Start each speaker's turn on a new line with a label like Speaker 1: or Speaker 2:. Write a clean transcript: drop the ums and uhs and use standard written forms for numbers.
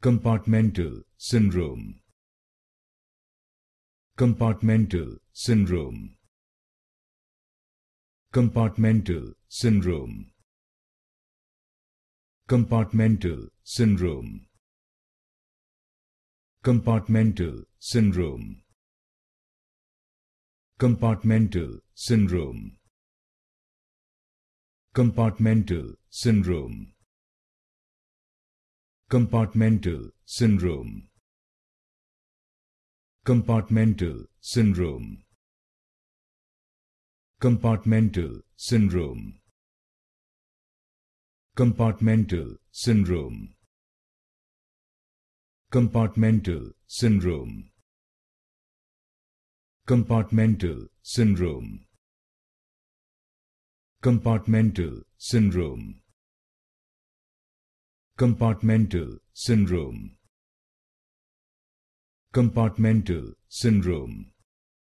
Speaker 1: Compartmental Syndrome. Compartmental Syndrome. Compartmental Syndrome. Compartmental Syndrome. Compartmental Syndrome. Compartmental Syndrome. Compartmental Syndrome. Compartmental Syndrome. Compartmental Syndrome. Compartmental Syndrome. Compartmental Syndrome. Compartmental Syndrome. Compartmental Syndrome. Compartmental Syndrome. Compartmental Syndrome. Compartmental Syndrome.